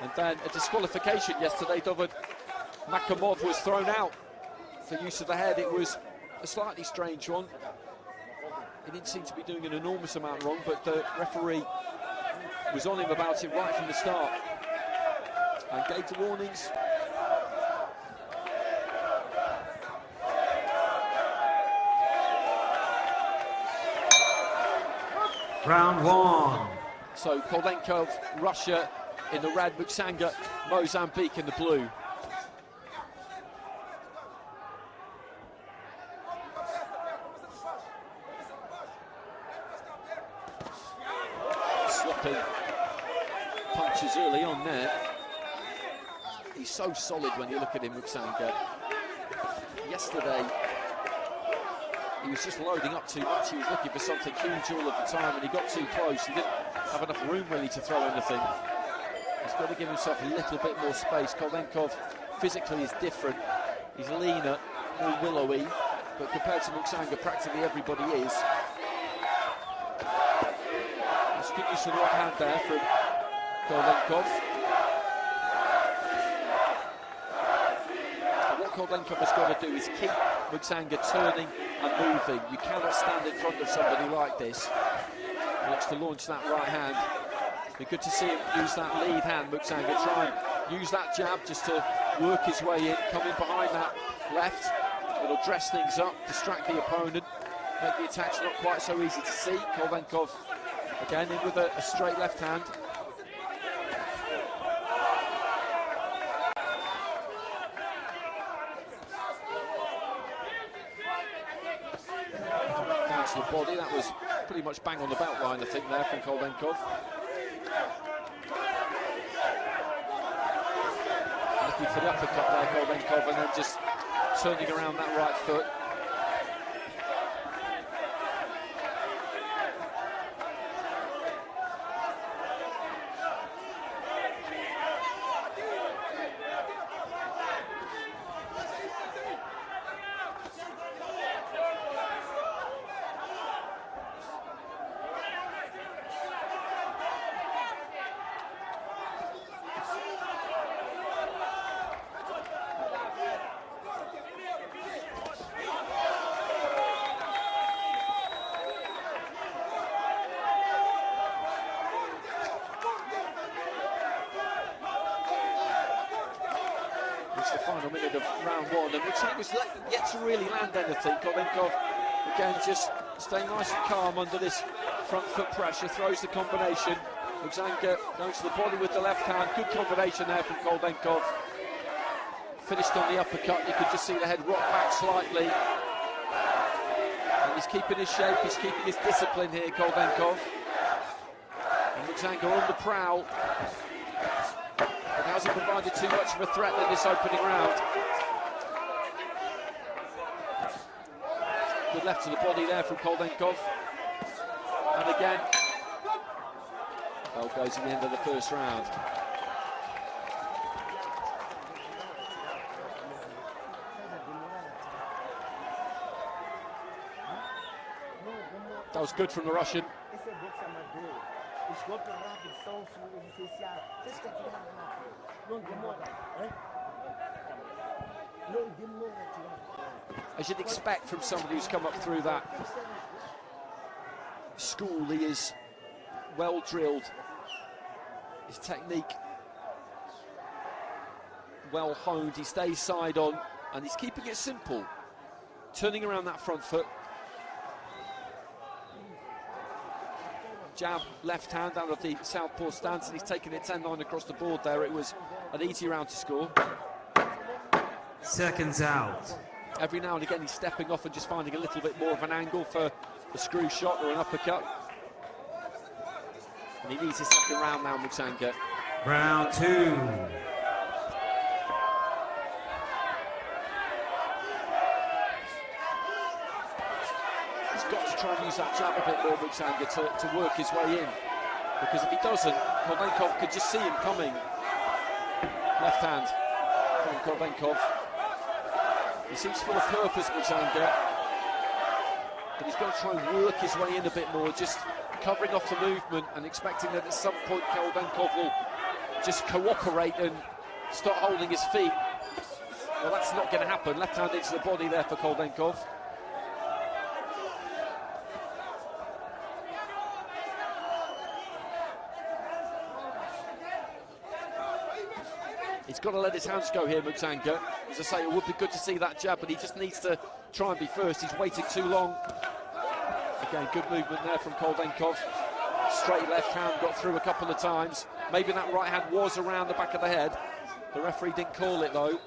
And then a disqualification yesterday. Dovid Makamov was thrown out for use of the head. It was a slightly strange one. He didn't seem to be doing an enormous amount wrong, but the referee was on him about it right from the start and gave the warnings. Round one. So Koldenkov, Russia in the red, Muxanga, Mozambique in the blue. Sloppy punches early on there. He's so solid when you look at him, Muxanga. Yesterday, he was just loading up too much. He was looking for something huge all of the time, and he got too close. He didn't have enough room really to throw anything. He's got to give himself a little bit more space. Koldenkov physically is different. He's leaner, more willowy, but compared to Muxanga, practically everybody is. It's good use of the right hand there from Koldenkov. And what Koldenkov has got to do is keep Muxanga turning and moving. You cannot stand in front of somebody like this. He wants to launch that right hand. It'd be good to see him use that lead hand, Muxanga. Try and use that jab just to work his way in, come in behind that left. It'll dress things up, distract the opponent, make the attacks not quite so easy to see. Koldenkov again in with a straight left hand. Down to the body, that was pretty much bang on the belt line, I think, there from Koldenkov. Looking for the uppercut there, Koldenkov, and then just turning around that right foot. It's the final minute of round one, and Muxanga's yet to really land anything. Koldenkov, again, just staying nice and calm under this front foot pressure, throws the combination. Muxanga goes to the body with the left hand. Good combination there from Koldenkov. Finished on the uppercut. You could just see the head rock back slightly. And he's keeping his shape, he's keeping his discipline here, Koldenkov. And Muxanga on the prowl. But hasn't provided too much of a threat in this opening round. Good left to the body there from Koldenkov. And again, bell goes in the end of the first round. That was good from the Russian. As you'd expect from somebody who's come up through that school, he is well drilled. His technique well honed. He stays side on and he's keeping it simple. Turning around that front foot. Jab, left hand out of the southpaw stance, and he's taken it 10-9 across the board there. It was an easy round to score. Seconds out. Every now and again he's stepping off and just finding a little bit more of an angle for a screw shot or an uppercut. And he needs his second round now, Muxanga. Round two. Try and use that jab a bit more, Muxanga, to work his way in, because if he doesn't, Koldenkov could just see him coming. Left hand from Koldenkov. He seems full of purpose, Muxanga, but he's got to try and work his way in a bit more, just covering off the movement and expecting that at some point Koldenkov will just cooperate and start holding his feet. Well, that's not going to happen. Left hand into the body there for Koldenkov. He's got to let his hands go here, Muxanga. As I say, it would be good to see that jab, but he just needs to try and be first. He's waited too long. Again, good movement there from Koldenkov. Straight left hand, got through a couple of times. Maybe that right hand was around the back of the head. The referee didn't call it, though.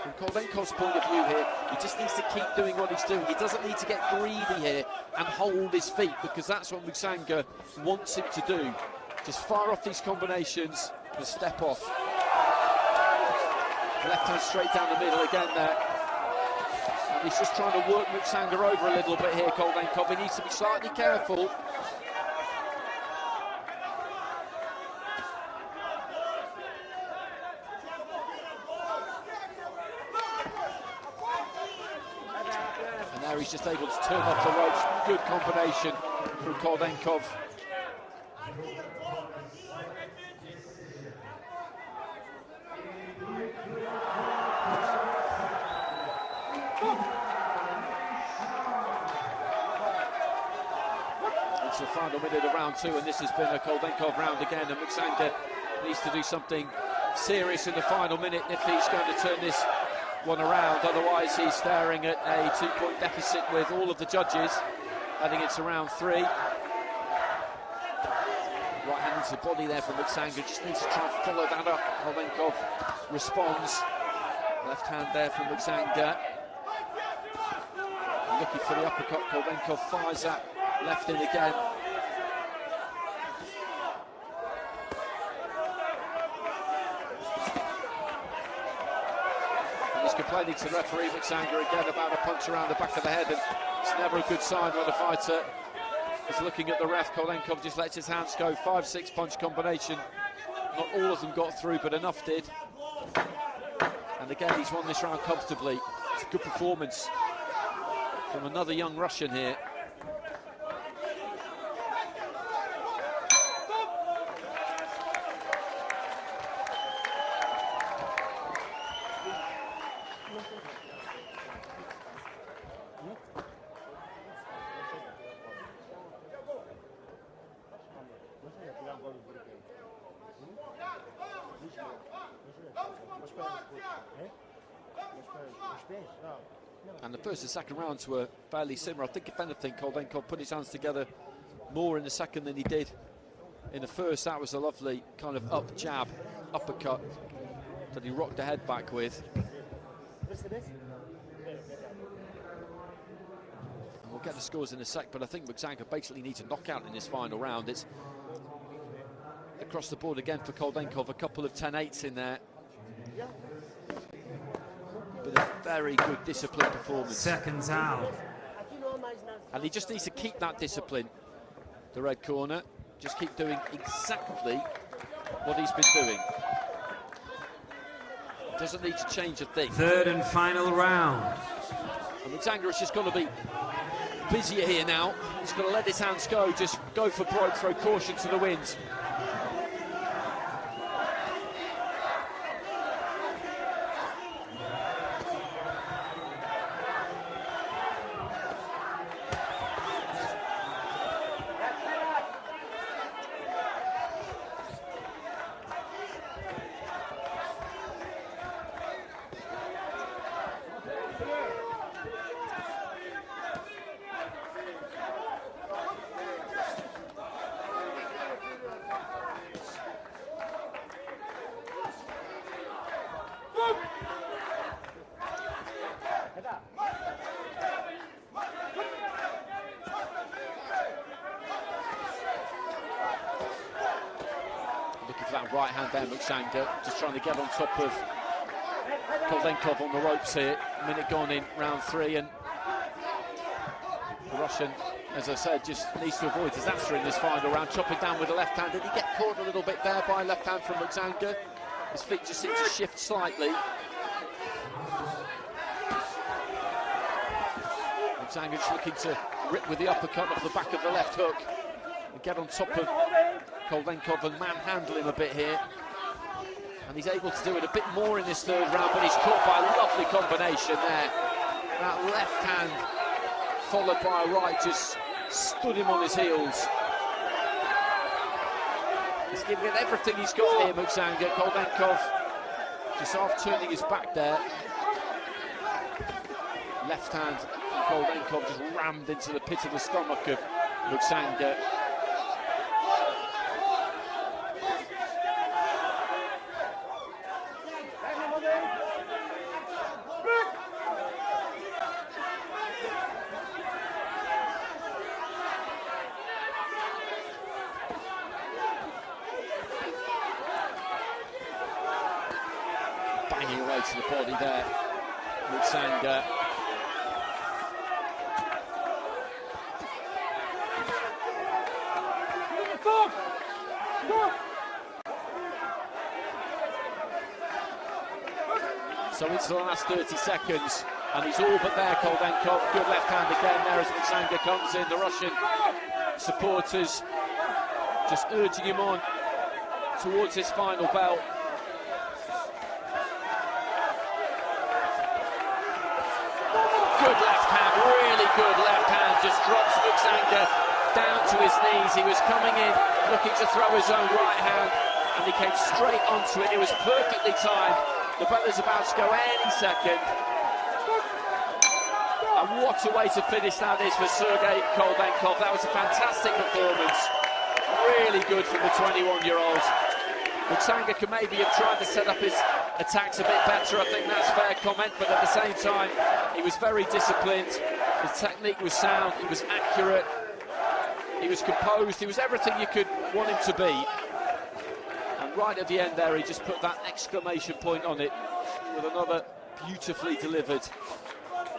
From Koldenkov's point of view here, he just needs to keep doing what he's doing. He doesn't need to get greedy here and hold his feet, because that's what Muxanga wants him to do. Just fire off these combinations and step off. Left hand straight down the middle again there. And he's just trying to work Muxanga over a little bit here, Koldenkov. He needs to be slightly careful. And now he's just able to turn off the ropes. Good combination from Koldenkov. It's the final minute of round 2, and this has been a Koldenkov round again, and Muxanga needs to do something serious in the final minute if he's going to turn this one around. Otherwise, he's staring at a 2-point deficit with all of the judges. I think it's around 3. Right hand into the body there from Muxanga. Just needs to try and follow that up. Koldenkov responds. Left hand there from Muxanga. Looking for the uppercut. Koldenkov fires that left in again. And he's complaining to the referee, Muxanga, again about a punch around the back of the head, and it's never a good sign when a fighter is looking at the ref. Koldenkov just lets his hands go. 5-6 punch combination. Not all of them got through, but enough did. And again, he's won this round comfortably. It's a good performance from another young Russian here. And the first and second rounds were fairly similar. I think, if anything, Koldenkov put his hands together more in the second than he did in the first. That was a lovely kind of up jab, uppercut that he rocked the head back with. And we'll get the scores in a sec, but I think Muxanga basically needs a knockout in this final round. It's across the board again for Koldenkov, a couple of 10-8s in there. But a very good disciplined performance. Seconds out. And he just needs to keep that discipline, the red corner. Just keep doing exactly what he's been doing. Doesn't need to change a thing. Third and final round. And Muxanga has just got to be busier here now. He's got to let his hands go, just go for broke, throw caution to the wind. That right hand there, Muxanga, just trying to get on top of Koldenkov on the ropes here. A minute gone in round 3, and the Russian, as I said, just needs to avoid disaster in this final round. Chopping down with the left hand. Did he get caught a little bit there by left hand from Muxanga? His feet just seem to shift slightly. Muxanga just looking to rip with the uppercut off the back of the left hook. and get on top of Koldenkov and manhandle him a bit here. And he's able to do it a bit more in this third round, but he's caught by a lovely combination there. That left hand followed by a right just stood him on his heels. He's giving it everything he's got here, Muxanga. Koldenkov just half turning his back there. Left hand from Koldenkov just rammed into the pit of the stomach of Muxanga. Banging away to the body there, Muxanga. So into the last 30 seconds, and he's all but there, Koldenkov. Good left hand again there as Muxanga comes in. The Russian supporters just urging him on towards his final belt. Good left hand, really good left hand, just drops Muxanga down to his knees. He was coming in looking to throw his own right hand, and he came straight onto it. It was perfectly timed. The bell is about to go any second. And what a way to finish that is for Sergey Koldenkov. That was a fantastic performance. Really good from the 21-year-old. Muxanga could maybe have tried to set up his attacks a bit better. I think that's a fair comment, but at the same time, he was very disciplined. His technique was sound, he was accurate, he was composed, he was everything you could want him to be. And right at the end there, he just put that exclamation point on it with another beautifully delivered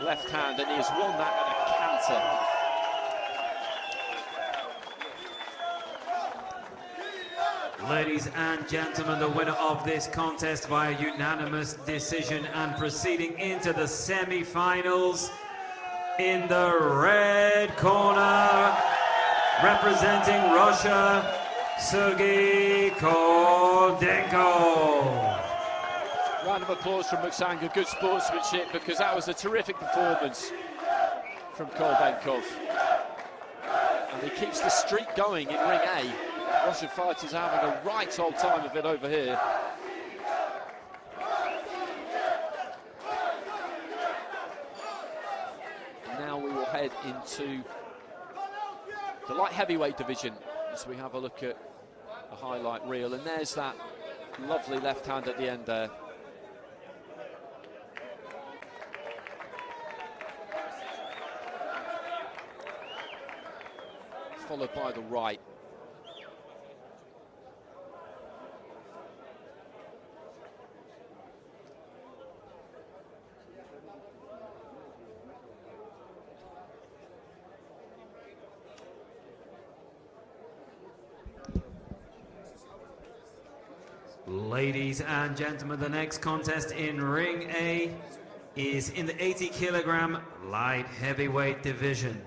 left hand, and he has won that at a canter. Ladies and gentlemen, the winner of this contest via unanimous decision and proceeding into the semi-finals in the red corner, representing Russia, Sergey Koldenkov. Round of applause from Muxanga, good sportsmanship, because that was a terrific performance from Koldenkov. And he keeps the streak going in ring A. Russian fighters having a right old time of it over here. Now we will head into the light heavyweight division as we have a look at the highlight reel, and there's that lovely left hand at the end there. Followed by the right. Ladies and gentlemen, the next contest in ring A is in the 80 kilogram light heavyweight division.